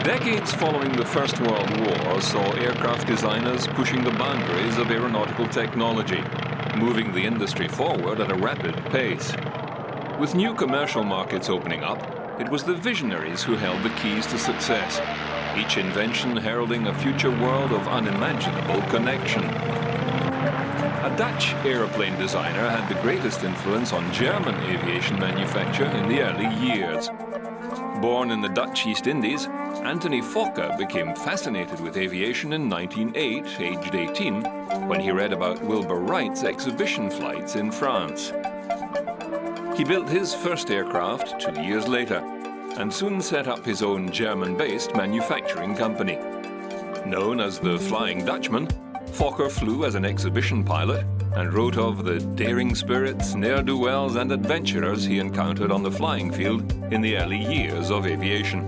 Decades following the First World War saw aircraft designers pushing the boundaries of aeronautical technology, moving the industry forward at a rapid pace. With new commercial markets opening up, it was the visionaries who held the keys to success, each invention heralding a future world of unimaginable connection. A Dutch aeroplane designer had the greatest influence on German aviation manufacture in the early years. Born in the Dutch East Indies, Anthony Fokker became fascinated with aviation in 1908, aged 18, when he read about Wilbur Wright's exhibition flights in France. He built his first aircraft 2 years later, and soon set up his own German-based manufacturing company. Known as the Flying Dutchman, Fokker flew as an exhibition pilot and wrote of the daring spirits, ne'er-do-wells and adventurers he encountered on the flying field in the early years of aviation.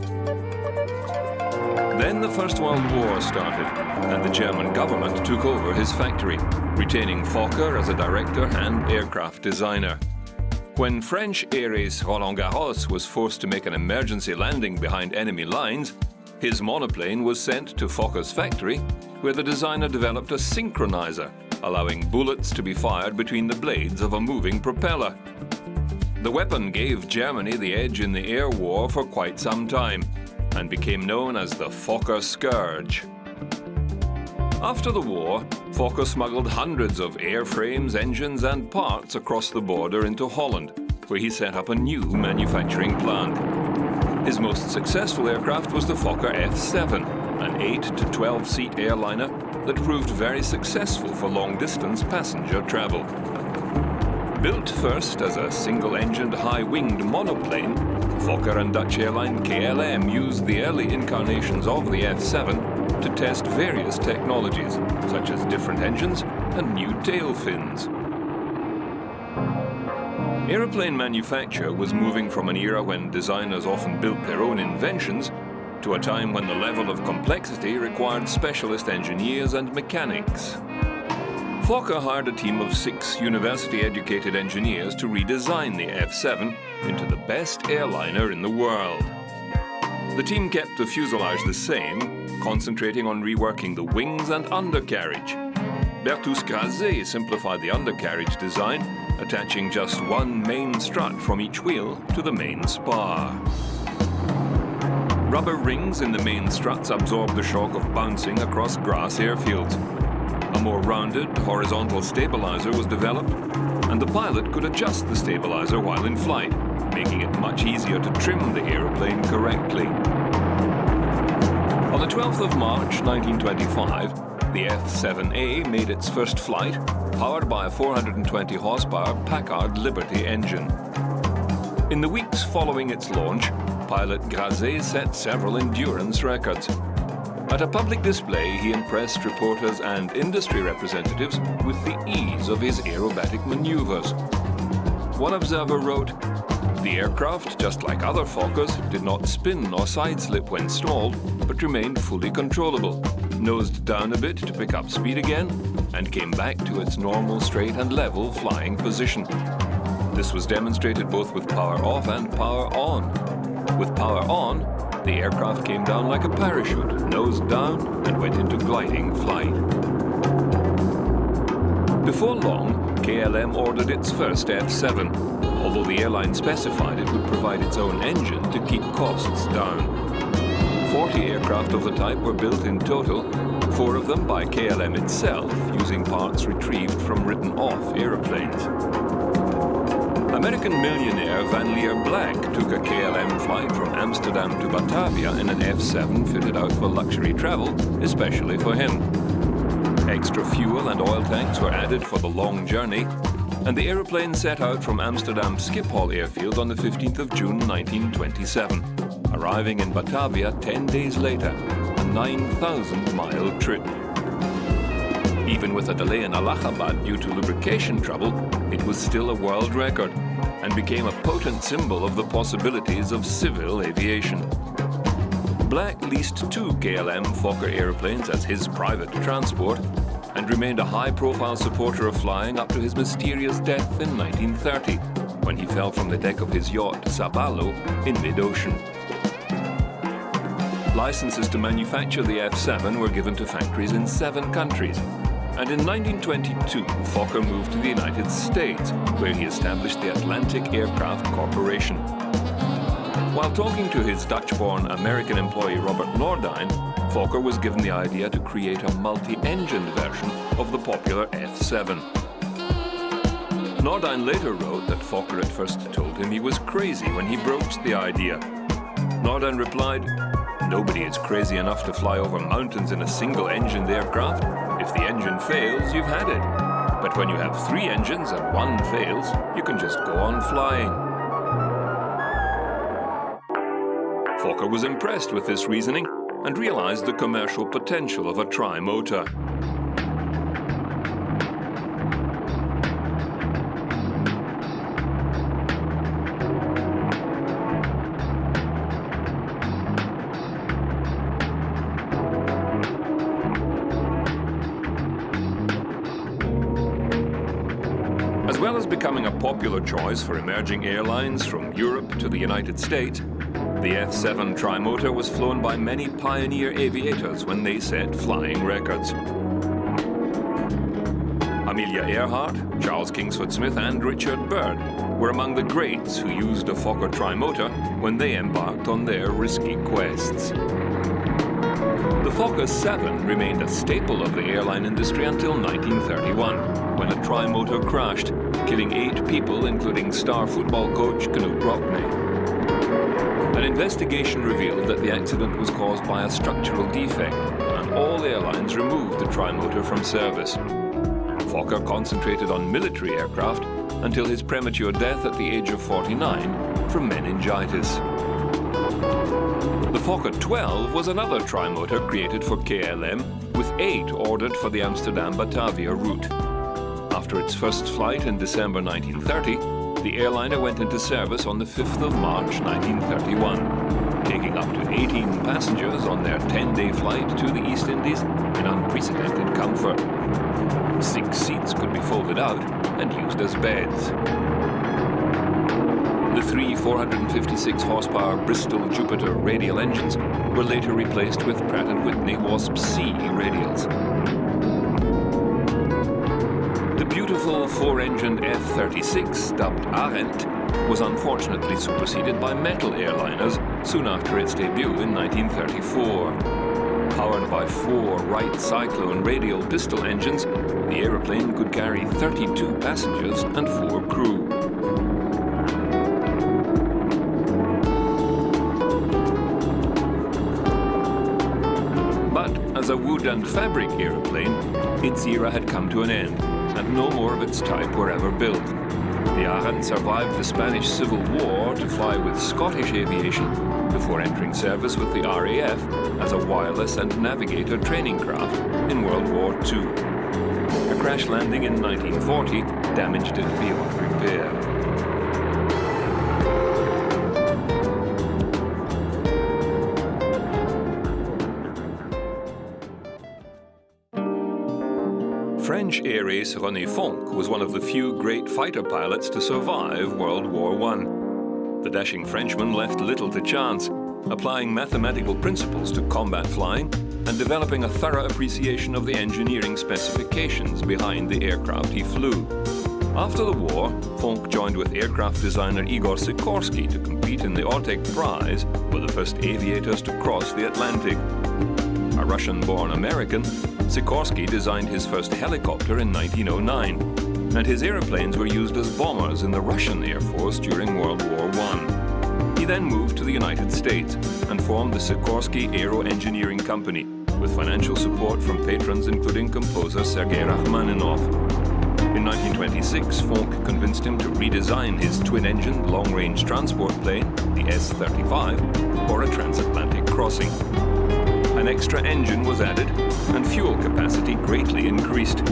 Then the First World War started, and the German government took over his factory, retaining Fokker as a director and aircraft designer. When French Air Race Roland Garros was forced to make an emergency landing behind enemy lines, his monoplane was sent to Fokker's factory, where the designer developed a synchronizer, allowing bullets to be fired between the blades of a moving propeller. The weapon gave Germany the edge in the air war for quite some time, and became known as the Fokker Scourge. After the war, Fokker smuggled hundreds of airframes, engines and parts across the border into Holland, where he set up a new manufacturing plant. His most successful aircraft was the Fokker F7, an 8 to 12-seat airliner that proved very successful for long-distance passenger travel. Built first as a single-engined, high-winged monoplane, Fokker and Dutch airline KLM used the early incarnations of the F7 to test various technologies, such as different engines and new tail fins. Aeroplane manufacture was moving from an era when designers often built their own inventions to a time when the level of complexity required specialist engineers and mechanics. Fokker hired a team of 6 university-educated engineers to redesign the F7 into the best airliner in the world. The team kept the fuselage the same, concentrating on reworking the wings and undercarriage. Bertus Grazé simplified the undercarriage design, attaching just one main strut from each wheel to the main spar. Rubber rings in the main struts absorbed the shock of bouncing across grass airfields. A more rounded, horizontal stabilizer was developed, and the pilot could adjust the stabilizer while in flight, making it much easier to trim the aeroplane correctly. On the 12th of March 1925, the F7A made its first flight, powered by a 420 horsepower Packard Liberty engine. In the weeks following its launch, pilot Grazé set several endurance records. At a public display, he impressed reporters and industry representatives with the ease of his aerobatic maneuvers. One observer wrote, "The aircraft, just like other Fokkers, did not spin or sideslip when stalled, but remained fully controllable, nosed down a bit to pick up speed again, and came back to its normal straight and level flying position. This was demonstrated both with power off and power on. With power on, the aircraft came down like a parachute, nose down, and went into gliding flight." Before long, KLM ordered its first F7, although the airline specified it would provide its own engine to keep costs down. 40 aircraft of the type were built in total, 4 of them by KLM itself, using parts retrieved from written-off aeroplanes. American millionaire Van Leer Black took a KLM flight from Amsterdam to Batavia in an F7 fitted out for luxury travel, especially for him. Extra fuel and oil tanks were added for the long journey, and the aeroplane set out from Amsterdam Schiphol airfield on the 15th of June 1927. arriving in Batavia 10 days later, a 9,000-mile trip. Even with a delay in Allahabad due to lubrication trouble, it was still a world record and became a potent symbol of the possibilities of civil aviation. Black leased 2 KLM Fokker airplanes as his private transport and remained a high-profile supporter of flying up to his mysterious death in 1930, when he fell from the deck of his yacht Sabalo in mid-ocean. Licenses to manufacture the F7 were given to factories in 7 countries, and in 1922 Fokker moved to the United States, where he established the Atlantic Aircraft Corporation. While talking to his Dutch-born American employee Robert Nordine, Fokker was given the idea to create a multi-engined version of the popular F7. Nordine later wrote that Fokker at first told him he was crazy when he broached the idea. Nordine replied, "Nobody is crazy enough to fly over mountains in a single-engined aircraft. If the engine fails, you've had it. But when you have 3 engines and 1 fails, you can just go on flying." Fokker was impressed with this reasoning and realized the commercial potential of a tri-motor. As well as becoming a popular choice for emerging airlines from Europe to the United States, the F7 trimotor was flown by many pioneer aviators when they set flying records. Amelia Earhart, Charles Kingsford Smith and Richard Byrd were among the greats who used a Fokker trimotor when they embarked on their risky quests. The Fokker 7 remained a staple of the airline industry until 1931, when a trimotor crashed, killing 8 people, including star football coach Knut Rockne. An investigation revealed that the accident was caused by a structural defect, and all airlines removed the trimotor from service. Fokker concentrated on military aircraft until his premature death at the age of 49 from meningitis. The Fokker 12 was another trimotor created for KLM, with 8 ordered for the Amsterdam-Batavia route. After its first flight in December 1930, the airliner went into service on the 5th of March 1931, taking up to 18 passengers on their 10-day flight to the East Indies in unprecedented comfort. 6 seats could be folded out and used as beds. The 3 456 horsepower Bristol Jupiter radial engines were later replaced with Pratt & Whitney Wasp-C radials. The beautiful 4-engined F-36, dubbed Arendt, was unfortunately superseded by metal airliners soon after its debut in 1934. Powered by 4 Wright Cyclone radial pistol engines, the aeroplane could carry 32 passengers and 4 crew. But as a wood and fabric aeroplane, its era had come to an end, and no more of its type were ever built. The Arendt survived the Spanish Civil War to fly with Scottish Aviation before entering service with the RAF as a wireless and navigator training craft in World War II. A crash landing in 1940 damaged it beyond repair. French air ace René Fonck was one of the few great fighter pilots to survive World War I. The dashing Frenchman left little to chance, applying mathematical principles to combat flying and developing a thorough appreciation of the engineering specifications behind the aircraft he flew. After the war, Fonck joined with aircraft designer Igor Sikorsky to compete in the Ortek Prize, were the first aviators to cross the Atlantic. A Russian-born American, Sikorsky designed his first helicopter in 1909, and his airplanes were used as bombers in the Russian Air Force during World War I. He then moved to the United States and formed the Sikorsky Aero Engineering Company, with financial support from patrons including composer Sergei Rachmaninoff. In 1926, Fonck convinced him to redesign his twin-engined long-range transport plane, the S-35, for a transatlantic crossing. An extra engine was added, and fuel capacity greatly increased.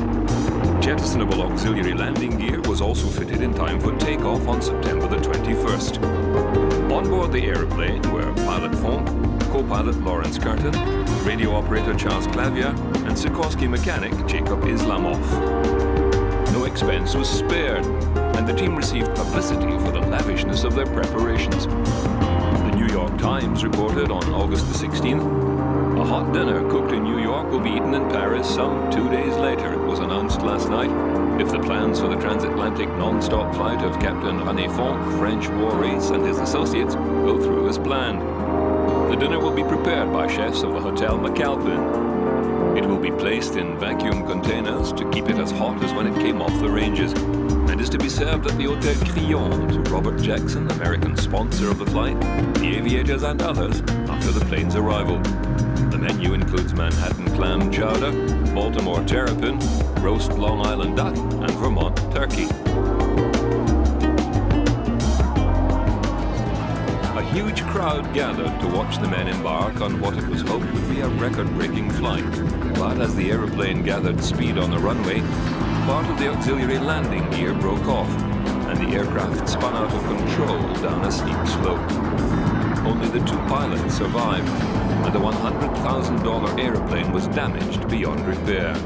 Jettisonable auxiliary landing gear was also fitted in time for takeoff on September the 21st. On board the aeroplane were pilot Fonck, co-pilot Lawrence Curtin, radio operator Charles Clavier, and Sikorsky mechanic Jacob Islamov. No expense was spared, and the team received publicity for the lavishness of their preparations. The New York Times reported on August the 16th, "A hot dinner cooked in New York will be eaten in Paris some 2 days later," it was announced last night, if the plans for the transatlantic non-stop flight of Captain René Fonck, French war ace, and his associates go through as planned. The dinner will be prepared by chefs of the Hotel McAlpin. It will be placed in vacuum containers to keep it as hot as when it came off the ranges, and is to be served at the Hotel Crillon to Robert Jackson, American sponsor of the flight, the aviators and others after the plane's arrival. The menu includes Manhattan clam chowder, Baltimore terrapin, roast Long Island duck, and Vermont turkey. A huge crowd gathered to watch the men embark on what it was hoped would be a record-breaking flight. But as the aeroplane gathered speed on the runway, part of the auxiliary landing gear broke off, and the aircraft spun out of control down a steep slope. Only the two pilots survived, and the $100,000 aeroplane was damaged beyond repair.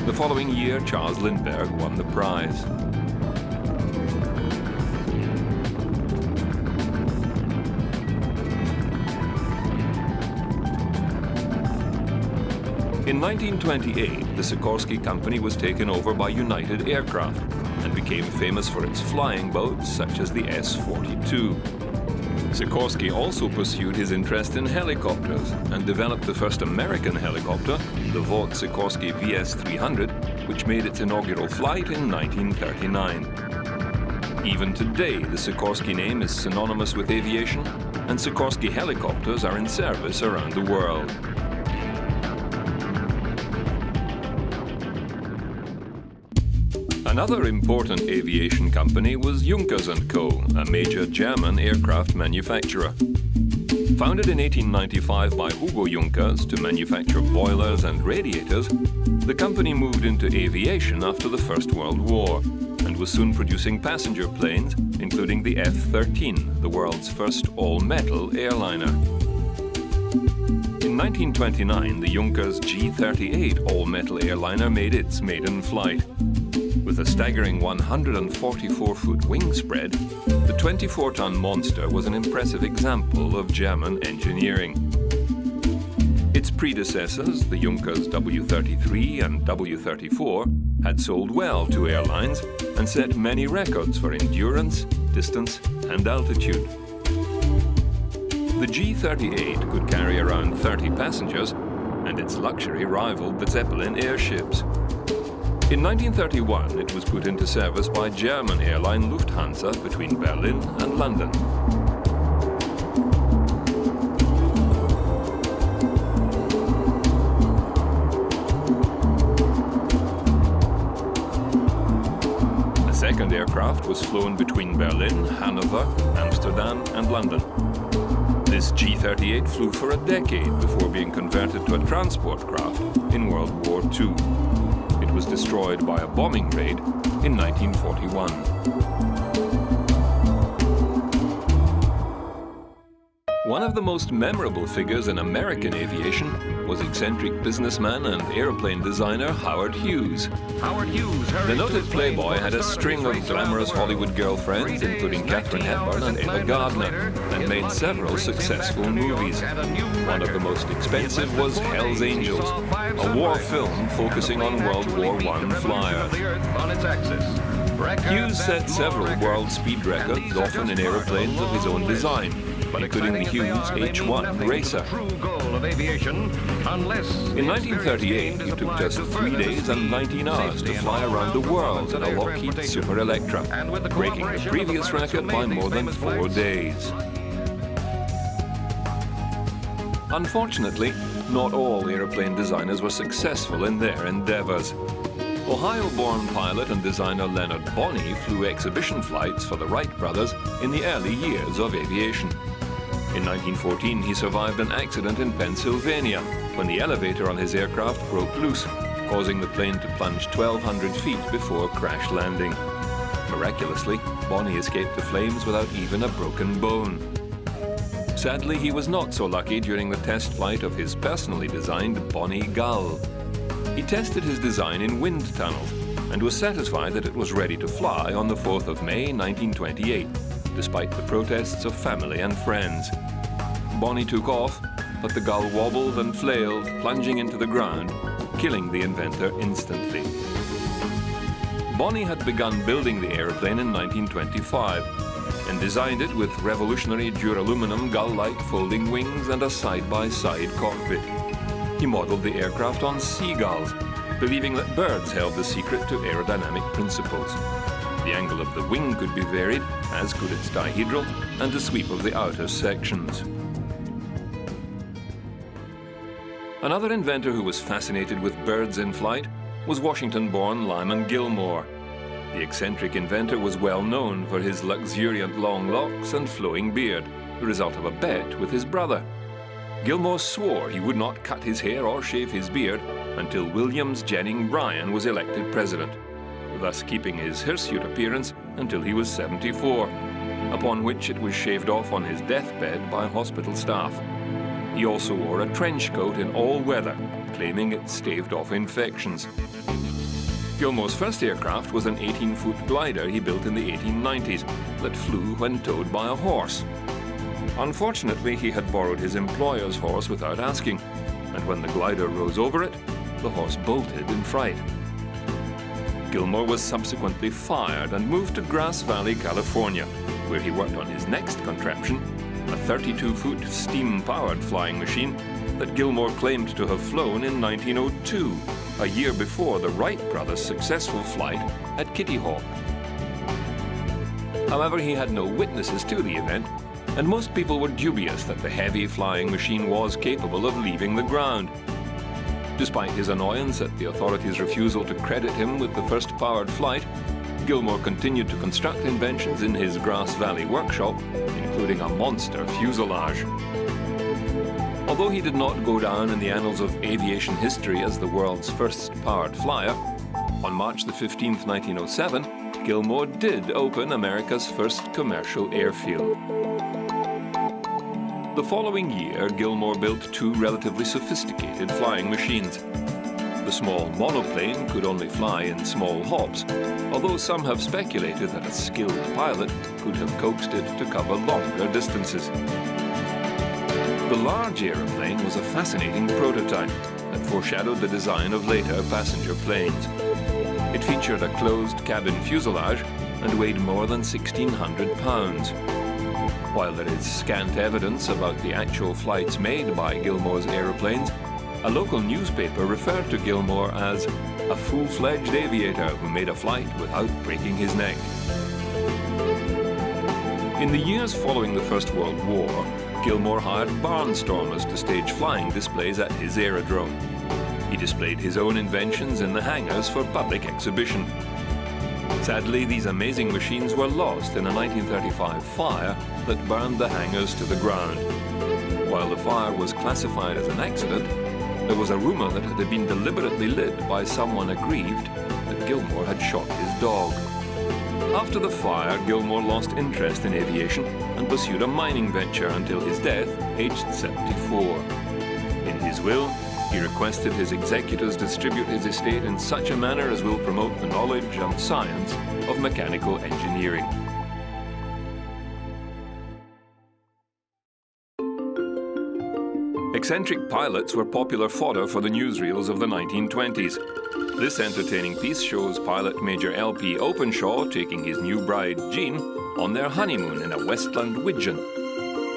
The following year, Charles Lindbergh won the prize. In 1928, the Sikorsky company was taken over by United Aircraft and became famous for its flying boats such as the S-42. Sikorsky also pursued his interest in helicopters and developed the first American helicopter, the Vought Sikorsky VS-300, which made its inaugural flight in 1939. Even today, the Sikorsky name is synonymous with aviation, and Sikorsky helicopters are in service around the world. Another important aviation company was Junkers & Co., a major German aircraft manufacturer. Founded in 1895 by Hugo Junkers to manufacture boilers and radiators, the company moved into aviation after the First World War and was soon producing passenger planes, including the F-13, the world's first all-metal airliner. In 1929, the Junkers G-38 all-metal airliner made its maiden flight. With a staggering 144-foot wing spread, the 24-ton monster was an impressive example of German engineering. Its predecessors, the Junkers W-33 and W-34, had sold well to airlines and set many records for endurance, distance, and altitude. The G-38 could carry around 30 passengers, and its luxury rivaled the Zeppelin airships. In 1931, it was put into service by German airline Lufthansa between Berlin and London. A second aircraft was flown between Berlin, Hanover, Amsterdam, and London. This G-38 flew for a decade before being converted to a transport craft in World War II. It was destroyed by a bombing raid in 1941. One of the most memorable figures in American aviation was eccentric businessman and airplane designer Howard Hughes. The noted playboy had a string of glamorous Hollywood girlfriends, including Katharine Hepburn and Ava Gardner, and made several successful movies. One of the most expensive was Hell's Angels, a war film focusing on World War I flyers. Hughes set several world speed records, often in aeroplanes of his own design, including the Hughes H-1 Racer. of aviation unless... In 1938, he took just 3 days and 19 hours to fly around the world in a Lockheed Super Electra, breaking the previous record by more than 4 days. Unfortunately, not all airplane designers were successful in their endeavors. Ohio-born pilot and designer Leonard Bonney flew exhibition flights for the Wright brothers in the early years of aviation. In 1914, he survived an accident in Pennsylvania when the elevator on his aircraft broke loose, causing the plane to plunge 1,200 feet before crash landing. Miraculously, Bonney escaped the flames without even a broken bone. Sadly, he was not so lucky during the test flight of his personally designed Bonney Gull. He tested his design in wind tunnels and was satisfied that it was ready to fly on the 4th of May 1928, despite the protests of family and friends. Bonney took off, but the Gull wobbled and flailed, plunging into the ground, killing the inventor instantly. Bonney had begun building the airplane in 1925 and designed it with revolutionary duraluminum gull-like folding wings and a side-by-side cockpit. He modeled the aircraft on seagulls, believing that birds held the secret to aerodynamic principles. The angle of the wing could be varied, as could its dihedral and the sweep of the outer sections. Another inventor who was fascinated with birds in flight was Washington-born Lyman Gilmore. The eccentric inventor was well known for his luxuriant long locks and flowing beard, the result of a bet with his brother. Gilmore swore he would not cut his hair or shave his beard until Williams Jennings Bryan was elected president, thus keeping his hirsute appearance until he was 74, upon which it was shaved off on his deathbed by hospital staff. He also wore a trench coat in all weather, claiming it staved off infections. Gilmore's first aircraft was an 18-foot glider he built in the 1890s that flew when towed by a horse. Unfortunately, he had borrowed his employer's horse without asking, and when the glider rose over it, the horse bolted in fright. Gilmore was subsequently fired and moved to Grass Valley, California, where he worked on his next contraption, a 32-foot steam-powered flying machine that Gilmore claimed to have flown in 1902, a year before the Wright brothers' successful flight at Kitty Hawk. However, he had no witnesses to the event, and most people were dubious that the heavy flying machine was capable of leaving the ground. Despite his annoyance at the authorities' refusal to credit him with the first powered flight, Gilmore continued to construct inventions in his Grass Valley workshop, including a monster fuselage. Although he did not go down in the annals of aviation history as the world's first powered flyer, on March the 15th, 1907, Gilmore did open America's first commercial airfield. The following year, Gilmore built two relatively sophisticated flying machines. The small monoplane could only fly in small hops, although some have speculated that a skilled pilot could have coaxed it to cover longer distances. The large aeroplane was a fascinating prototype that foreshadowed the design of later passenger planes. It featured a closed cabin fuselage and weighed more than 1,600 pounds. While there is scant evidence about the actual flights made by Gilmore's aeroplanes, a local newspaper referred to Gilmore as a full-fledged aviator who made a flight without breaking his neck. In the years following the First World War, Gilmore hired barnstormers to stage flying displays at his aerodrome. He displayed his own inventions in the hangars for public exhibition. Sadly, these amazing machines were lost in a 1935 fire that burned the hangars to the ground. While the fire was classified as an accident, there was a rumor that it had been deliberately lit by someone aggrieved that Gilmore had shot his dog. After the fire, Gilmore lost interest in aviation and pursued a mining venture until his death, aged 74. In his will, he requested his executors distribute his estate in such a manner as will promote the knowledge and science of mechanical engineering. Eccentric pilots were popular fodder for the newsreels of the 1920s. This entertaining piece shows pilot Major L.P. Openshaw taking his new bride, Jean, on their honeymoon in a Westland widgeon.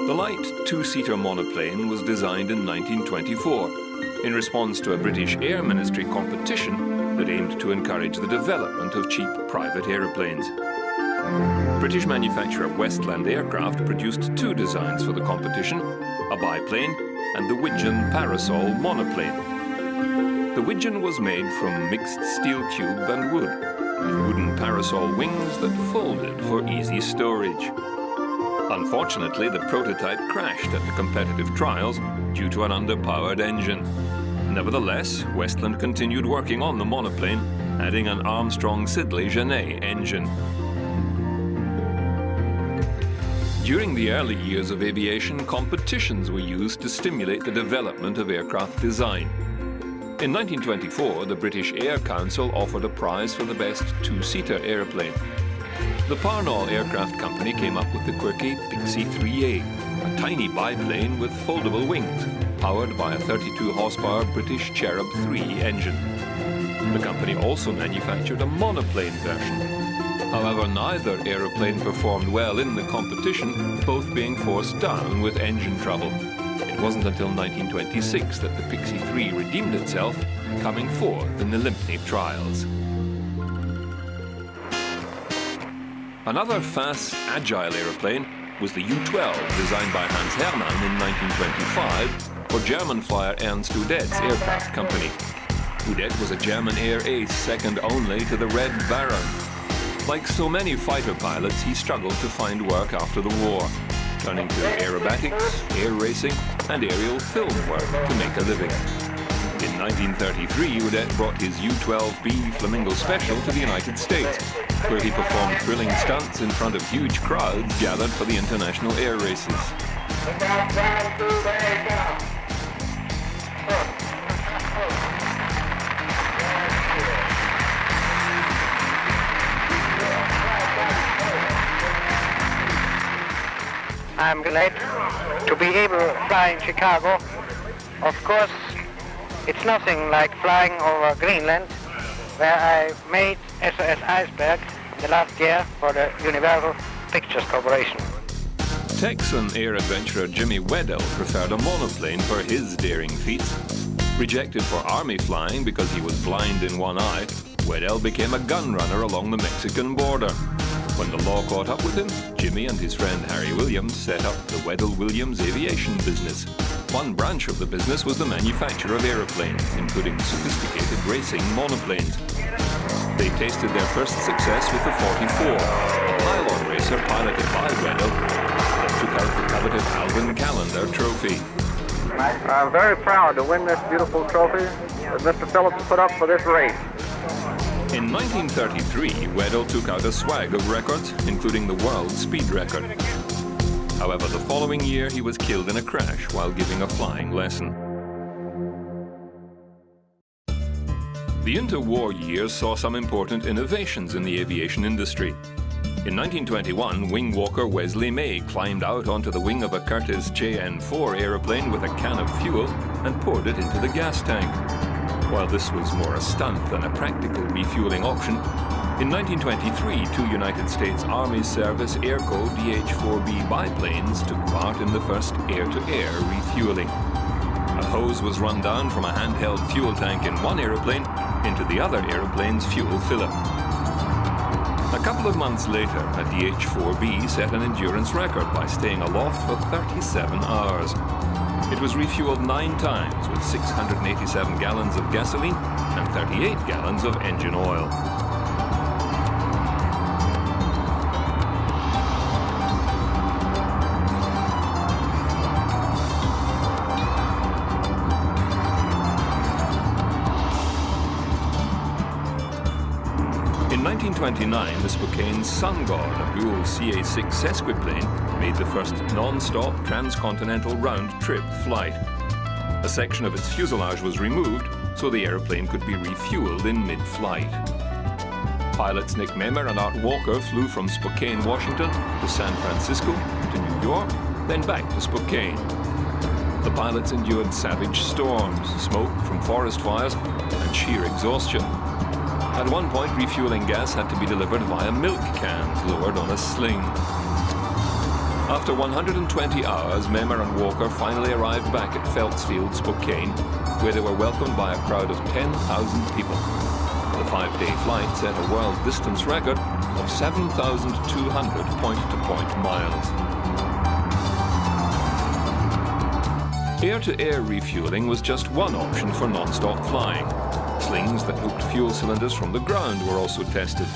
The light two-seater monoplane was designed in 1924 in response to a British Air Ministry competition that aimed to encourage the development of cheap private aeroplanes. British manufacturer Westland Aircraft produced two designs for the competition, a biplane and the Widgeon Parasol monoplane. The Widgeon was made from mixed steel tube and wood, with wooden parasol wings that folded for easy storage. Unfortunately, the prototype crashed at the competitive trials due to an underpowered engine. Nevertheless, Westland continued working on the monoplane, adding an Armstrong-Siddeley-Genet engine. During the early years of aviation, competitions were used to stimulate the development of aircraft design. In 1924, the British Air Council offered a prize for the best two-seater airplane. The Parnell Aircraft Company came up with the quirky Pixie 3A, a tiny biplane with foldable wings, powered by a 32-horsepower British Cherub 3 engine. The company also manufactured a monoplane version. However, neither aeroplane performed well in the competition, both being forced down with engine trouble. It wasn't until 1926 that the Pixie 3 redeemed itself, coming fourth in the Lympne trials. Another fast, agile aeroplane was the U-12, designed by Hans Hermann in 1925 for German flyer Ernst Udet's aircraft company. Udet was a German air ace second only to the Red Baron. Like so many fighter pilots, he struggled to find work after the war, turning to aerobatics, air racing, and aerial film work to make a living. In 1933, Udet brought his U-12B Flamingo Special to the United States, where he performed thrilling stunts in front of huge crowds gathered for the international air races. I'm glad to be able to fly in Chicago. Of course, it's nothing like flying over Greenland, where I made SOS Iceberg the last year for the Universal Pictures Corporation. Texan air adventurer Jimmy Weddell preferred a monoplane for his daring feats. Rejected for army flying because he was blind in one eye, Weddell became a gun runner along the Mexican border. When the law caught up with him, Jimmy and his friend Harry Williams set up the Weddell-Williams Aviation business. One branch of the business was the manufacture of aeroplanes, including sophisticated racing monoplanes. They tasted their first success with the 44, a pylon racer piloted by Weddell that took out the coveted Alvin Callender trophy. I'm very proud to win this beautiful trophy that Mr. Phillips put up for this race. In 1933, Weddell took out a swag of records, including the world speed record. However, the following year he was killed in a crash while giving a flying lesson. The interwar years saw some important innovations in the aviation industry. In 1921, wing walker Wesley May climbed out onto the wing of a Curtiss JN-4 aeroplane with a can of fuel and poured it into the gas tank. While this was more a stunt than a practical refueling option, in 1923, two United States Army Service Airco DH-4B biplanes took part in the first air-to-air refueling. A hose was run down from a handheld fuel tank in one aeroplane into the other aeroplane's fuel filler. A couple of months later, a DH-4B set an endurance record by staying aloft for 37 hours. It was refueled 9 times with 687 gallons of gasoline and 38 gallons of engine oil. In 1929, the Spokane Sun God, a Buell CA-6 Sesquiplane, made the first non-stop transcontinental round-trip flight. A section of its fuselage was removed so the airplane could be refueled in mid-flight. Pilots Nick Mehmer and Art Walker flew from Spokane, Washington to San Francisco to New York, then back to Spokane. The pilots endured savage storms, smoke from forest fires, and sheer exhaustion. At one point, refueling gas had to be delivered via milk cans lowered on a sling. After 120 hours, Mehmer and Walker finally arrived back at Feltzfield, Spokane, where they were welcomed by a crowd of 10,000 people. The 5-day flight set a world distance record of 7,200 point-to-point miles. Air-to-air refueling was just one option for non-stop flying. Slings that hooked fuel cylinders from the ground were also tested.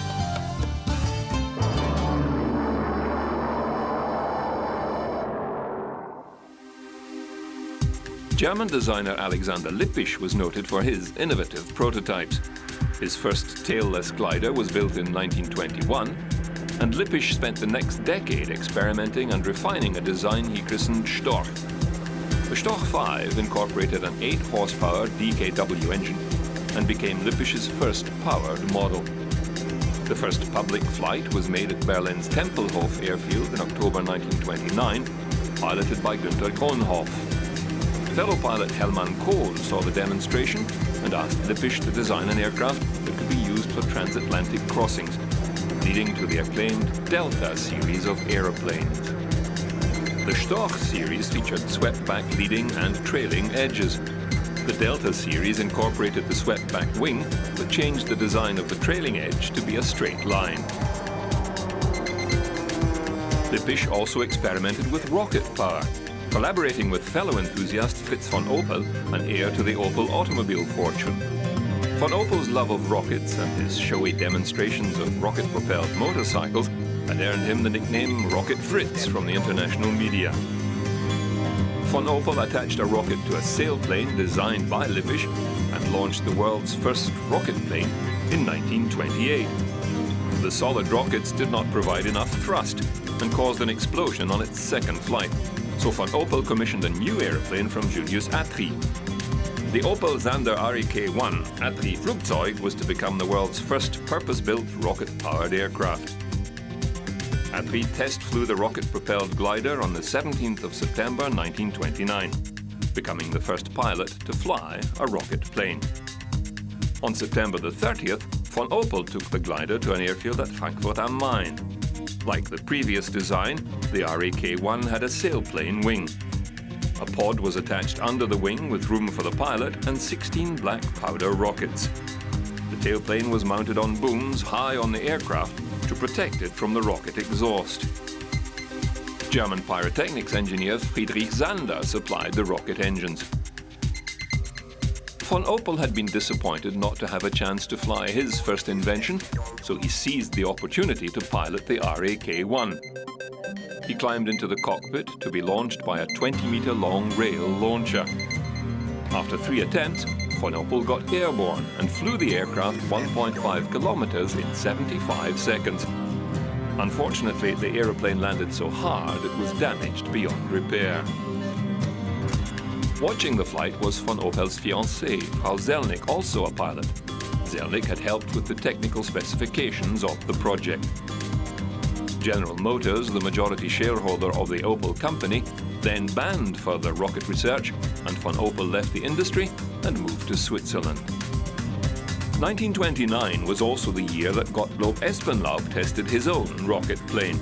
German designer Alexander Lippisch was noted for his innovative prototypes. His first tailless glider was built in 1921, and Lippisch spent the next decade experimenting and refining a design he christened Storch. The Storch 5 incorporated an 8-horsepower DKW engine and became Lippisch's first powered model. The first public flight was made at Berlin's Tempelhof airfield in October 1929, piloted by Günther Kronhoff. Fellow pilot Helman Kohl saw the demonstration and asked Lippisch to design an aircraft that could be used for transatlantic crossings, leading to the acclaimed Delta series of aeroplanes. The Storch series featured swept-back leading and trailing edges. The Delta series incorporated the swept-back wing, but changed the design of the trailing edge to be a straight line. Lippisch also experimented with rocket power, collaborating with fellow enthusiast Fritz von Opel, an heir to the Opel automobile fortune. Von Opel's love of rockets and his showy demonstrations of rocket-propelled motorcycles had earned him the nickname Rocket Fritz from the international media. Von Opel attached a rocket to a sailplane designed by Lippisch and launched the world's first rocket plane in 1928. The solid rockets did not provide enough thrust and caused an explosion on its second flight, so von Opel commissioned a new airplane from Julius Attry. The Opel Zander REK-1 Attry Flugzeug was to become the world's first purpose-built rocket-powered aircraft. Attry test flew the rocket-propelled glider on the 17th of September 1929, becoming the first pilot to fly a rocket plane. On September the 30th, von Opel took the glider to an airfield at Frankfurt am Main. Like the previous design, the REK-1 had a sailplane wing. A pod was attached under the wing with room for the pilot and 16 black powder rockets. The tailplane was mounted on booms high on the aircraft to protect it from the rocket exhaust. German pyrotechnics engineer Friedrich Zander supplied the rocket engines. Von Opel had been disappointed not to have a chance to fly his first invention, so he seized the opportunity to pilot the REK-1. He climbed into the cockpit to be launched by a 20-meter-long rail launcher. After 3 attempts, von Opel got airborne and flew the aircraft 1.5 kilometers in 75 seconds. Unfortunately, the aeroplane landed so hard it was damaged beyond repair. Watching the flight was von Opel's fiancée, Frau Zelnick, also a pilot. Zelnick had helped with the technical specifications of the project. General Motors, the majority shareholder of the Opel company, then banned further rocket research, and von Opel left the industry and moved to Switzerland. 1929 was also the year that Gottlob Espenlaub tested his own rocket plane.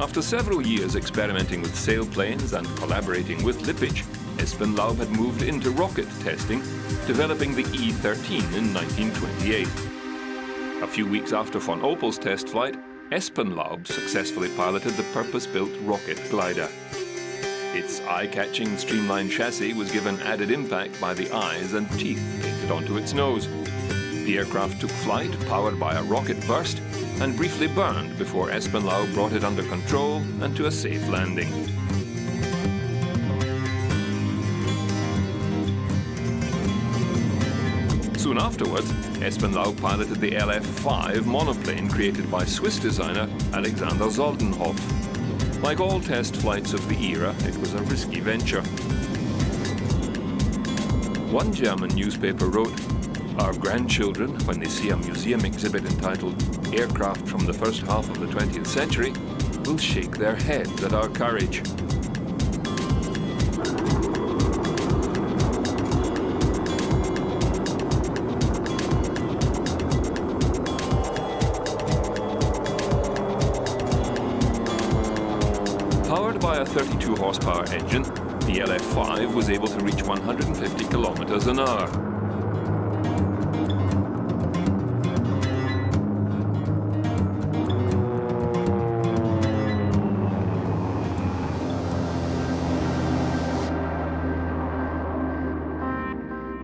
After several years experimenting with sailplanes and collaborating with Lippisch, Espenlaub had moved into rocket testing, developing the E-13 in 1928. A few weeks after von Opel's test flight, Espenlaub successfully piloted the purpose-built rocket glider. Its eye-catching streamlined chassis was given added impact by the eyes and teeth painted onto its nose. The aircraft took flight, powered by a rocket burst, and briefly burned before Espenlaub brought it under control and to a safe landing. Soon afterwards, Espenlaub piloted the LF-5 monoplane created by Swiss designer Alexander Soldenhoff. Like all test flights of the era, it was a risky venture. One German newspaper wrote, "Our grandchildren, when they see a museum exhibit entitled 'Aircraft from the First Half of the 20th Century,' will shake their heads at our courage." 2 horsepower engine, the LF5 was able to reach 150 kilometers an hour.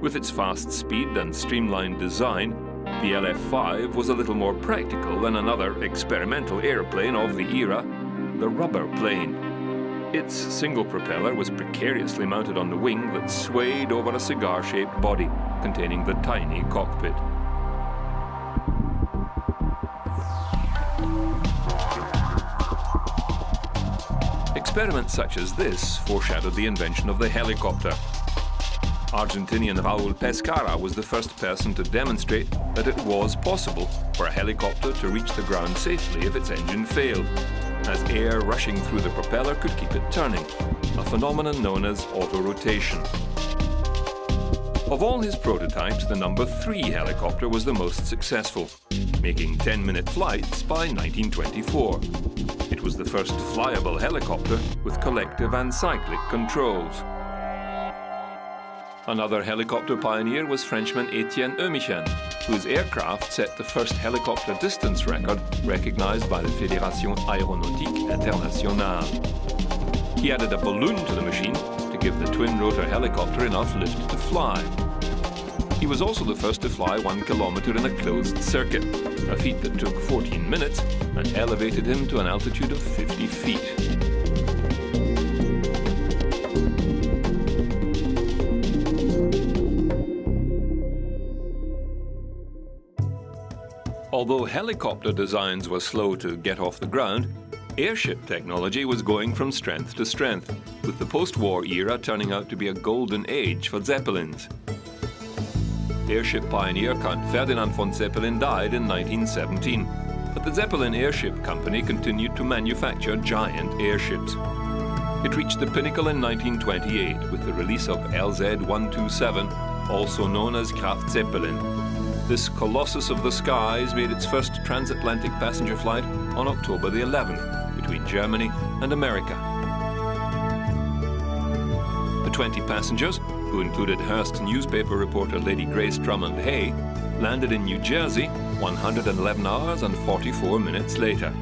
With its fast speed and streamlined design, the LF5 was a little more practical than another experimental airplane of the era, the rubber plane. Its single propeller was precariously mounted on the wing that swayed over a cigar-shaped body containing the tiny cockpit. Experiments such as this foreshadowed the invention of the helicopter. Argentinian Raúl Pescara was the first person to demonstrate that it was possible for a helicopter to reach the ground safely if its engine failed, as air rushing through the propeller could keep it turning, a phenomenon known as autorotation. Of all his prototypes, the number 3 helicopter was the most successful, making 10-minute flights by 1924. It was the first flyable helicopter with collective and cyclic controls. Another helicopter pioneer was Frenchman Etienne Eumichen, whose aircraft set the first helicopter distance record recognized by the Fédération Aéronautique Internationale. He added a balloon to the machine to give the twin-rotor helicopter enough lift to fly. He was also the first to fly 1 kilometer in a closed circuit, a feat that took 14 minutes and elevated him to an altitude of 50 feet. Although helicopter designs were slow to get off the ground, airship technology was going from strength to strength, with the post-war era turning out to be a golden age for Zeppelins. Airship pioneer Count Ferdinand von Zeppelin died in 1917, but the Zeppelin Airship Company continued to manufacture giant airships. It reached the pinnacle in 1928 with the release of LZ-127, also known as Kraft Zeppelin. This colossus of the skies made its first transatlantic passenger flight on October the 11th between Germany and America. The 20 passengers, who included Hearst newspaper reporter Lady Grace Drummond Hay, landed in New Jersey 111 hours and 44 minutes later.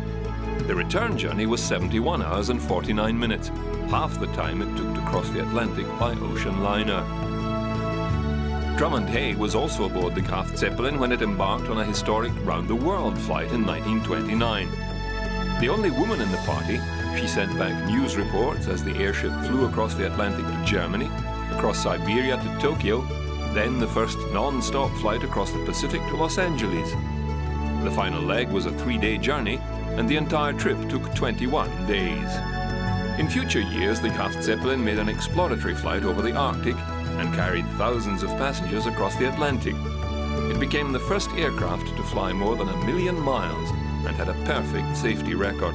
The return journey was 71 hours and 49 minutes, half the time it took to cross the Atlantic by ocean liner. Drummond Hay was also aboard the Kraft Zeppelin when it embarked on a historic round-the-world flight in 1929. The only woman in the party, she sent back news reports as the airship flew across the Atlantic to Germany, across Siberia to Tokyo, then the first non-stop flight across the Pacific to Los Angeles. The final leg was a 3-day journey, and the entire trip took 21 days. In future years, the Kraft Zeppelin made an exploratory flight over the Arctic and carried thousands of passengers across the Atlantic. It became the first aircraft to fly more than 1 million miles and had a perfect safety record.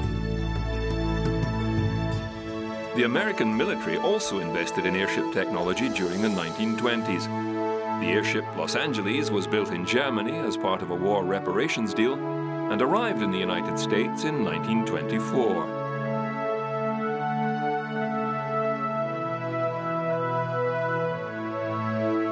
The American military also invested in airship technology during the 1920s. The airship Los Angeles was built in Germany as part of a war reparations deal and arrived in the United States in 1924.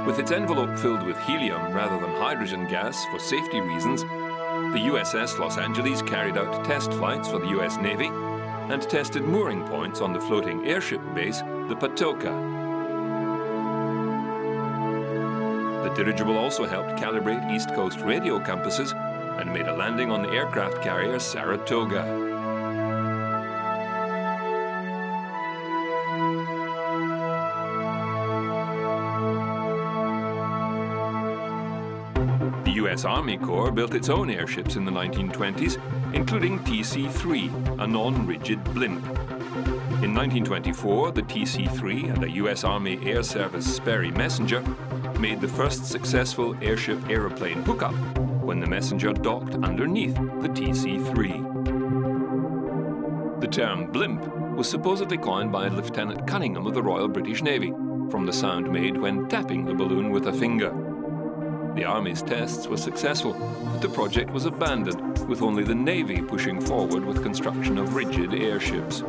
With its envelope filled with helium rather than hydrogen gas for safety reasons, the USS Los Angeles carried out test flights for the US Navy and tested mooring points on the floating airship base, the Patoka. The dirigible also helped calibrate East Coast radio compasses and made a landing on the aircraft carrier Saratoga. The U.S. Army Corps built its own airships in the 1920s, including TC-3, a non-rigid blimp. In 1924, the TC-3 and a U.S. Army Air Service Sperry Messenger made the first successful airship-aeroplane hookup when the Messenger docked underneath the TC-3. The term blimp was supposedly coined by Lieutenant Cunningham of the Royal British Navy from the sound made when tapping the balloon with a finger. The Army's tests were successful, but the project was abandoned, with only the Navy pushing forward with construction of rigid airships.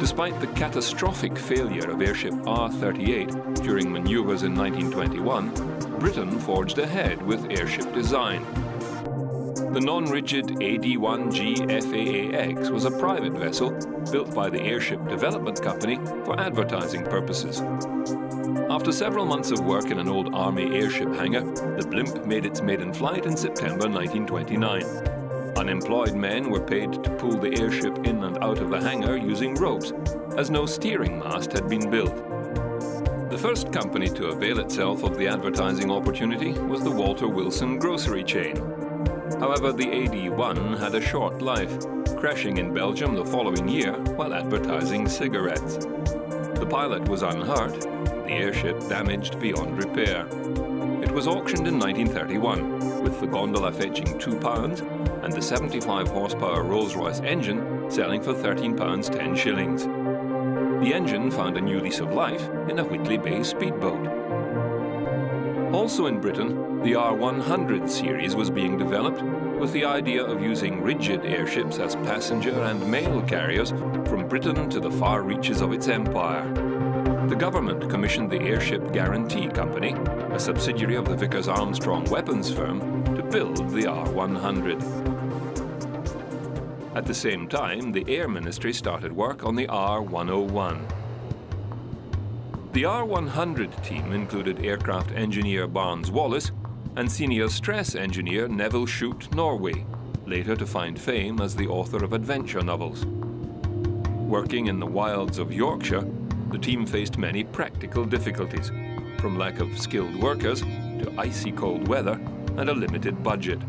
Despite the catastrophic failure of airship R-38 during maneuvers in 1921, Britain forged ahead with airship design. The non-rigid AD-1G FAAX was a private vessel built by the Airship Development Company for advertising purposes. After several months of work in an old Army airship hangar, the blimp made its maiden flight in September 1929. Unemployed men were paid to pull the airship in and out of the hangar using ropes, as no steering mast had been built. The first company to avail itself of the advertising opportunity was the Walter Wilson grocery chain. However, the AD-1 had a short life, crashing in Belgium the following year while advertising cigarettes. The pilot was unhurt, the airship damaged beyond repair. It was auctioned in 1931, with the gondola fetching £2 and the 75 horsepower Rolls-Royce engine selling for £13.10. The engine found a new lease of life in a Whitley Bay speedboat. Also in Britain, the R100 series was being developed with the idea of using rigid airships as passenger and mail carriers from Britain to the far reaches of its empire. The government commissioned the Airship Guarantee Company, a subsidiary of the Vickers Armstrong weapons firm, to build the R100. At the same time, the Air Ministry started work on the R101. The R100 team included aircraft engineer Barnes Wallace and senior stress engineer Neville Shute Norway, later to find fame as the author of adventure novels. Working in the wilds of Yorkshire, the team faced many practical difficulties, from lack of skilled workers to icy cold weather and a limited budget.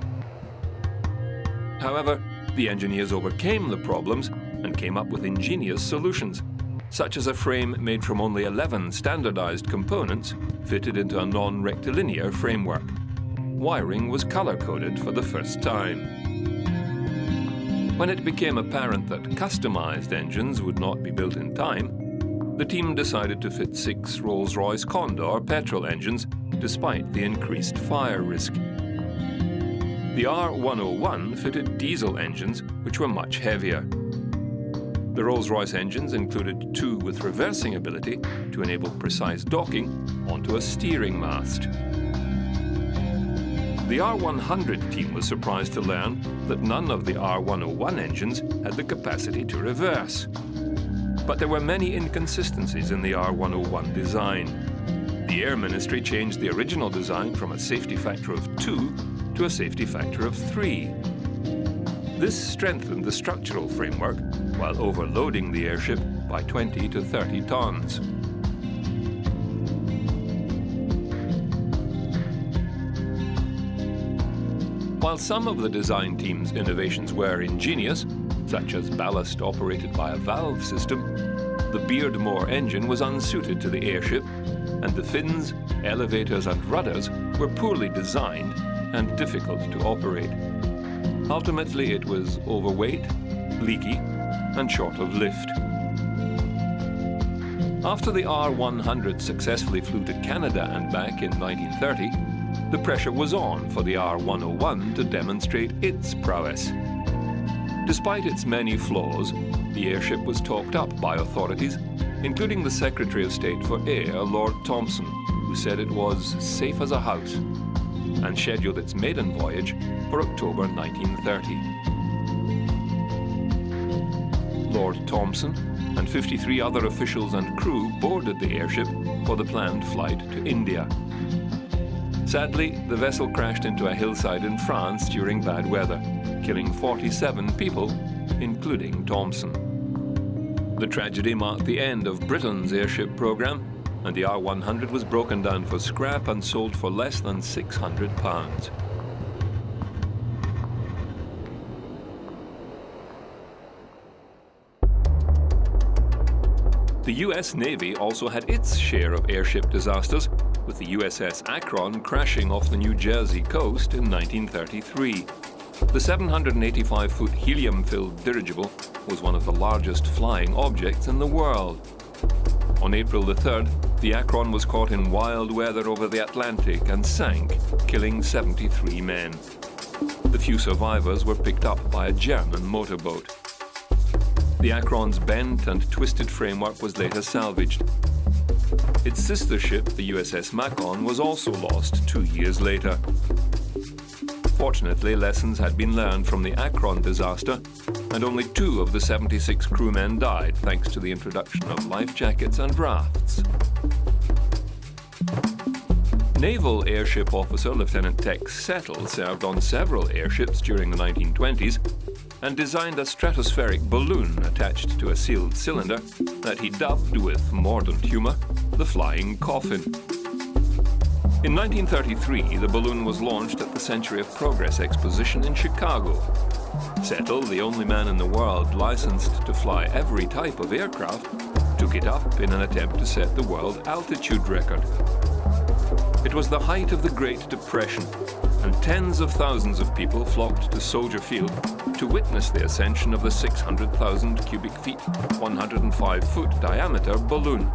However, the engineers overcame the problems and came up with ingenious solutions, such as a frame made from only 11 standardized components fitted into a non-rectilinear framework. Wiring was color-coded for the first time. When it became apparent that customized engines would not be built in time, the team decided to fit 6 Rolls-Royce Condor petrol engines despite the increased fire risk. The R101 fitted diesel engines, which were much heavier. The Rolls-Royce engines included 2 with reversing ability to enable precise docking onto a steering mast. The R100 team was surprised to learn that none of the R101 engines had the capacity to reverse. But there were many inconsistencies in the R101 design. The Air Ministry changed the original design from a safety factor of 2 to a safety factor of 3. This strengthened the structural framework while overloading the airship by 20 to 30 tons. While some of the design team's innovations were ingenious, such as ballast operated by a valve system, the Beardmore engine was unsuited to the airship, and the fins, elevators and rudders were poorly designed and difficult to operate. Ultimately, it was overweight, leaky, and short of lift. After the R100 successfully flew to Canada and back in 1930, the pressure was on for the R101 to demonstrate its prowess. Despite its many flaws, the airship was talked up by authorities, including the Secretary of State for Air, Lord Thomson, who said it was safe as a house, and scheduled its maiden voyage for October 1930. Lord Thomson and 53 other officials and crew boarded the airship for the planned flight to India. Sadly, the vessel crashed into a hillside in France during bad weather, killing 47 people, including Thomson. The tragedy marked the end of Britain's airship program, and the R100 was broken down for scrap and sold for less than £600. The US Navy also had its share of airship disasters, with the USS Akron crashing off the New Jersey coast in 1933. The 785-foot helium-filled dirigible was one of the largest flying objects in the world. On April the 3rd, the Akron was caught in wild weather over the Atlantic and sank, killing 73 men. The few survivors were picked up by a German motorboat. The Akron's bent and twisted framework was later salvaged. Its sister ship, the USS Macon, was also lost 2 years later. Fortunately, lessons had been learned from the Akron disaster, and only 2 of the 76 crewmen died thanks to the introduction of life jackets and rafts. Naval airship officer Lieutenant Tex Settle served on several airships during the 1920s and designed a stratospheric balloon attached to a sealed cylinder that he dubbed, with mordant humor, the Flying Coffin. In 1933, the balloon was launched at the Century of Progress exposition in Chicago. Settle, the only man in the world licensed to fly every type of aircraft, took it up in an attempt to set the world altitude record. It was the height of the Great Depression, and tens of thousands of people flocked to Soldier Field to witness the ascension of the 600,000 cubic feet, 105-foot diameter balloon.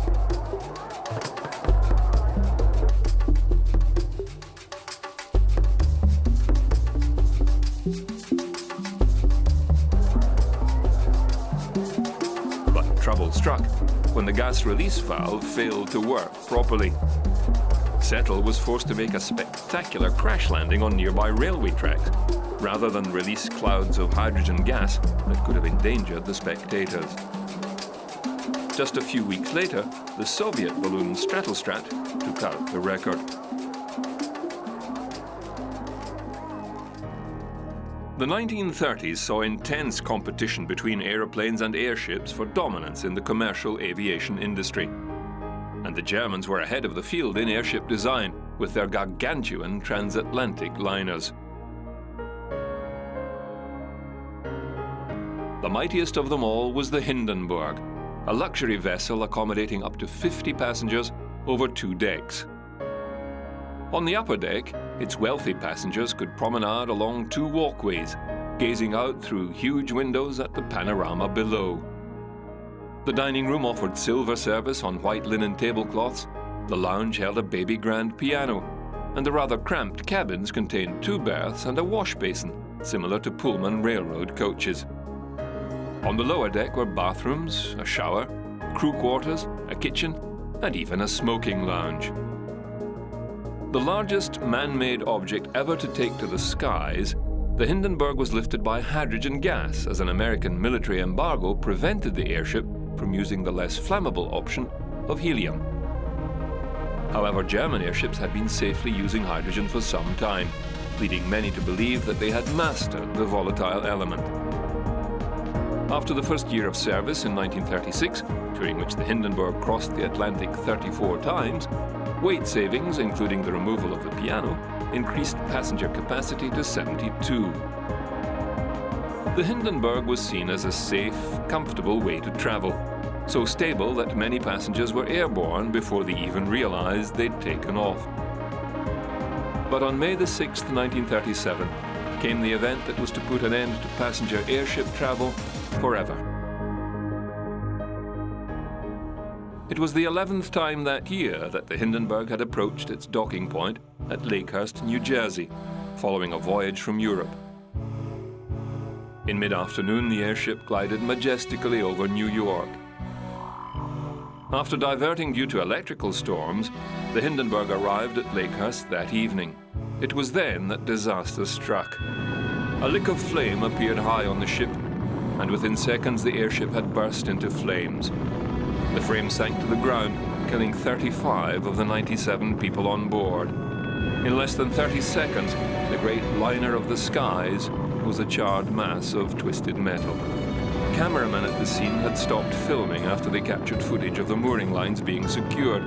But trouble struck when the gas release valve failed to work properly. Settle was forced to make a spectacular crash landing on nearby railway tracks, rather than release clouds of hydrogen gas that could have endangered the spectators. Just a few weeks later, the Soviet balloon Stratostrat took out the record. The 1930s saw intense competition between aeroplanes and airships for dominance in the commercial aviation industry. And the Germans were ahead of the field in airship design with their gargantuan transatlantic liners. The mightiest of them all was the Hindenburg, a luxury vessel accommodating up to 50 passengers over 2 decks. On the upper deck, its wealthy passengers could promenade along 2 walkways, gazing out through huge windows at the panorama below. The dining room offered silver service on white linen tablecloths, the lounge held a baby grand piano, and the rather cramped cabins contained 2 berths and a wash basin, similar to Pullman railroad coaches. On the lower deck were bathrooms, a shower, crew quarters, a kitchen, and even a smoking lounge. The largest man-made object ever to take to the skies, the Hindenburg was lifted by hydrogen gas as an American military embargo prevented the airship from using the less flammable option of helium. However, German airships had been safely using hydrogen for some time, leading many to believe that they had mastered the volatile element. After the first year of service in 1936, during which the Hindenburg crossed the Atlantic 34 times, weight savings, including the removal of the piano, increased passenger capacity to 72. The Hindenburg was seen as a safe, comfortable way to travel, so stable that many passengers were airborne before they even realized they'd taken off. But on May the 6th, 1937, came the event that was to put an end to passenger airship travel forever. It was the 11th time that year that the Hindenburg had approached its docking point at Lakehurst, New Jersey, following a voyage from Europe. In mid-afternoon, the airship glided majestically over New York. After diverting due to electrical storms, the Hindenburg arrived at Lakehurst that evening. It was then that disaster struck. A lick of flame appeared high on the ship, and within seconds the airship had burst into flames. The frame sank to the ground, killing 35 of the 97 people on board. In less than 30 seconds, the great liner of the skies was a charred mass of twisted metal. Cameramen at the scene had stopped filming after they captured footage of the mooring lines being secured,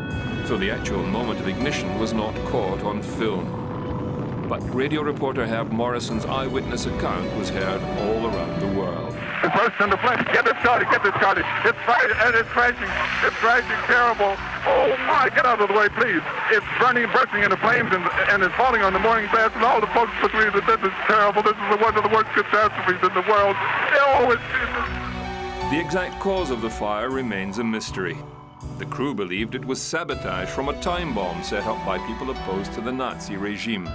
so the actual moment of ignition was not caught on film. But radio reporter Herb Morrison's eyewitness account was heard all around the world. It bursts into flames. Get this started. It's crashing terrible. Oh my, get out of the way, please. It's bursting into flames, and it's falling on the mooring mast, and all the folks agree that this is terrible. This is one of the worst catastrophes in the world. Oh, The exact cause of the fire remains a mystery. The crew believed it was sabotage from a time bomb set up by people opposed to the Nazi regime.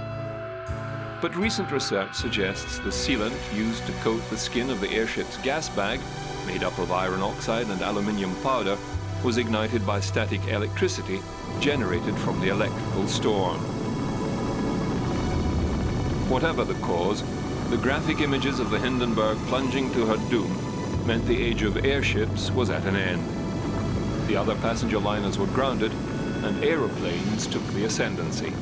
But recent research suggests the sealant used to coat the skin of the airship's gas bag made up of iron oxide and aluminium powder, was ignited by static electricity generated from the electrical storm. Whatever the cause, the graphic images of the Hindenburg plunging to her doom meant the age of airships was at an end. The other passenger liners were grounded, and aeroplanes took the ascendancy.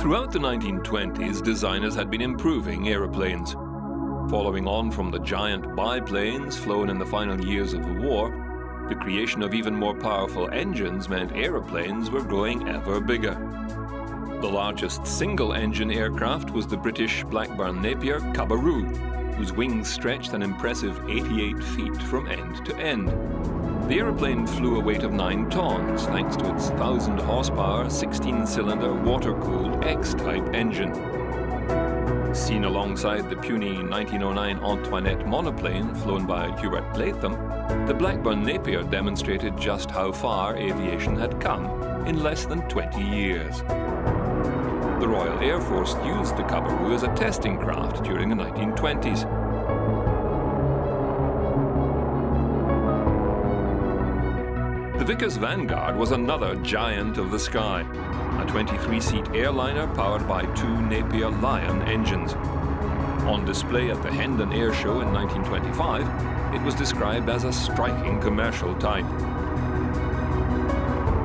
Throughout the 1920s, designers had been improving aeroplanes. Following on from the giant biplanes flown in the final years of the war, the creation of even more powerful engines meant aeroplanes were growing ever bigger. The largest single-engine aircraft was the British Blackburn Napier Cabarrus, whose wings stretched an impressive 88 feet from end to end. The aeroplane flew a weight of 9 tons thanks to its 1,000 horsepower, 16-cylinder, water-cooled X-type engine. Seen alongside the puny 1909 Antoinette monoplane flown by Hubert Latham, the Blackburn Napier demonstrated just how far aviation had come in less than 20 years. The Royal Air Force used the Cabarrus as a testing craft during the 1920s. The Vickers Vanguard was another giant of the sky, a 23-seat airliner powered by 2 Napier Lion engines. On display at the Hendon Air Show in 1925, it was described as a striking commercial type.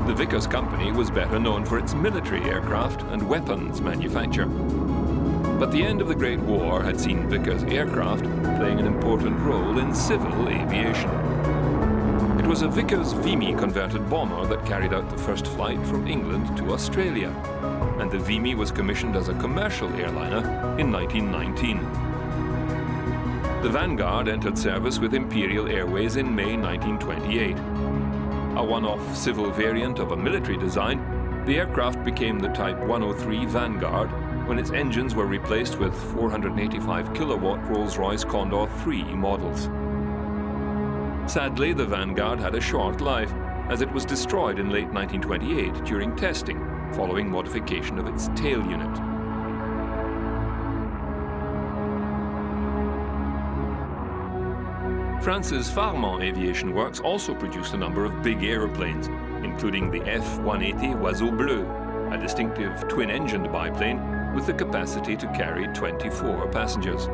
The Vickers Company was better known for its military aircraft and weapons manufacture. But the end of the Great War had seen Vickers aircraft playing an important role in civil aviation. It was a Vickers Vimy converted bomber that carried out the first flight from England to Australia, and the Vimy was commissioned as a commercial airliner in 1919. The Vanguard entered service with Imperial Airways in May 1928. A one-off civil variant of a military design, the aircraft became the Type 103 Vanguard when its engines were replaced with 485 kilowatt Rolls-Royce Condor 3 models. Sadly, the Vanguard had a short life, as it was destroyed in late 1928 during testing, following modification of its tail unit. France's Farman Aviation Works also produced a number of big aeroplanes, including the F-180 Oiseau Bleu, a distinctive twin-engined biplane with the capacity to carry 24 passengers.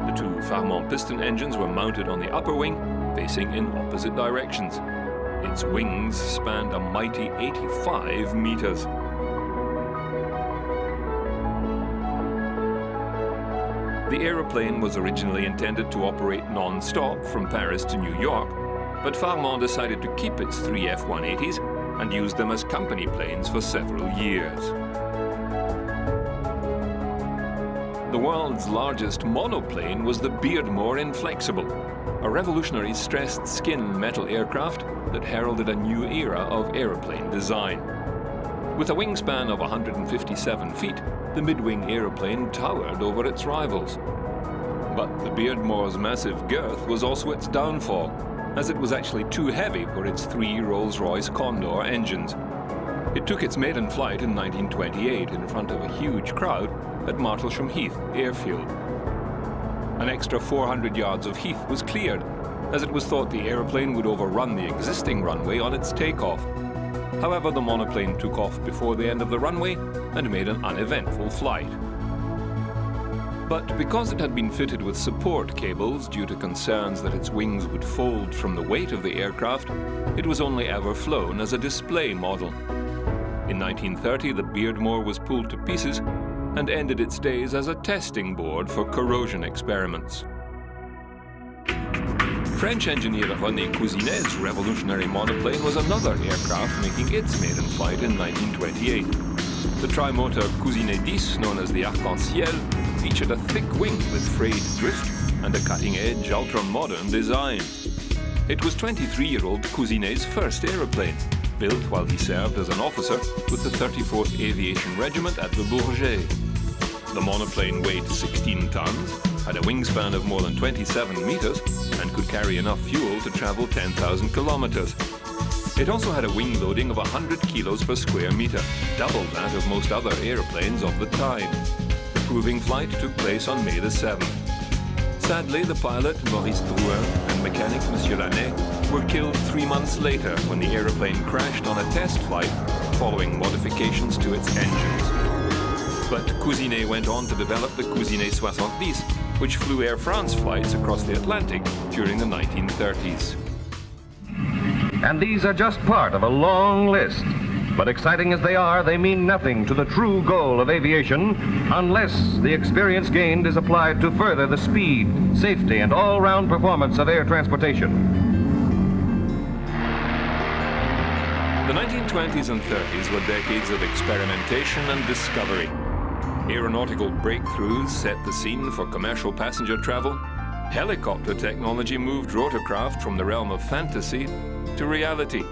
The 2 Farman piston engines were mounted on the upper wing, facing in opposite directions. Its wings spanned a mighty 85 meters. The aeroplane was originally intended to operate non-stop from Paris to New York, but Farman decided to keep its 3 F-180s and used them as company planes for several years. The world's largest monoplane was the Beardmore Inflexible, a revolutionary stressed skin metal aircraft that heralded a new era of aeroplane design. With a wingspan of 157 feet, the mid-wing aeroplane towered over its rivals. But the Beardmore's massive girth was also its downfall, as it was actually too heavy for its 3 Rolls-Royce Condor engines. It took its maiden flight in 1928 in front of a huge crowd at Martlesham Heath airfield. An extra 400 yards of heath was cleared, as it was thought the aeroplane would overrun the existing runway on its takeoff. However, the monoplane took off before the end of the runway and made an uneventful flight. But because it had been fitted with support cables due to concerns that its wings would fold from the weight of the aircraft, it was only ever flown as a display model. In 1930, the Beardmore was pulled to pieces and ended its days as a testing board for corrosion experiments. French engineer René Cousinet's revolutionary monoplane was another aircraft making its maiden flight in 1928. The trimotor Cousinet 10, known as the Arc-en-Ciel, featured a thick wing with frayed drift and a cutting-edge, ultra-modern design. It was 23-year-old Cousinet's first aeroplane, built while he served as an officer with the 34th Aviation Regiment at the Bourget. The monoplane weighed 16 tons, had a wingspan of more than 27 meters, and could carry enough fuel to travel 10,000 kilometers. It also had a wing loading of 100 kilos per square meter, double that of most other airplanes of the time. The proving flight took place on May the 7th. Sadly, the pilot, Maurice Drouin, and mechanic, Monsieur Lannet, were killed 3 months later when the aeroplane crashed on a test flight following modifications to its engines. But Cousinet went on to develop the Cousinet 70, which flew Air France flights across the Atlantic during the 1930s. And these are just part of a long list. But exciting as they are, they mean nothing to the true goal of aviation unless the experience gained is applied to further the speed, safety, and all-round performance of air transportation. The 1920s and 30s were decades of experimentation and discovery. Aeronautical breakthroughs set the scene for commercial passenger travel. Helicopter technology moved rotorcraft from the realm of fantasy to reality.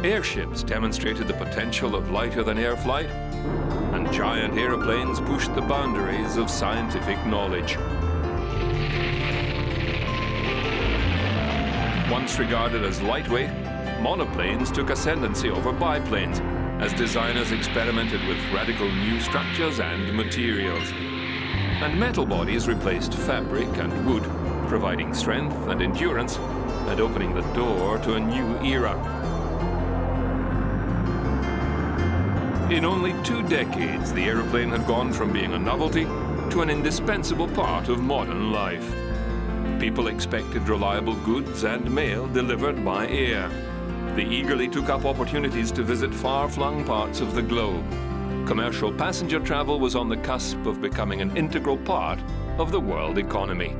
Airships demonstrated the potential of lighter-than-air flight, and giant aeroplanes pushed the boundaries of scientific knowledge. Once regarded as lightweight, monoplanes took ascendancy over biplanes as designers experimented with radical new structures and materials. And metal bodies replaced fabric and wood, providing strength and endurance and opening the door to a new era. In only 2 decades, the aeroplane had gone from being a novelty to an indispensable part of modern life. People expected reliable goods and mail delivered by air. They eagerly took up opportunities to visit far-flung parts of the globe. Commercial passenger travel was on the cusp of becoming an integral part of the world economy.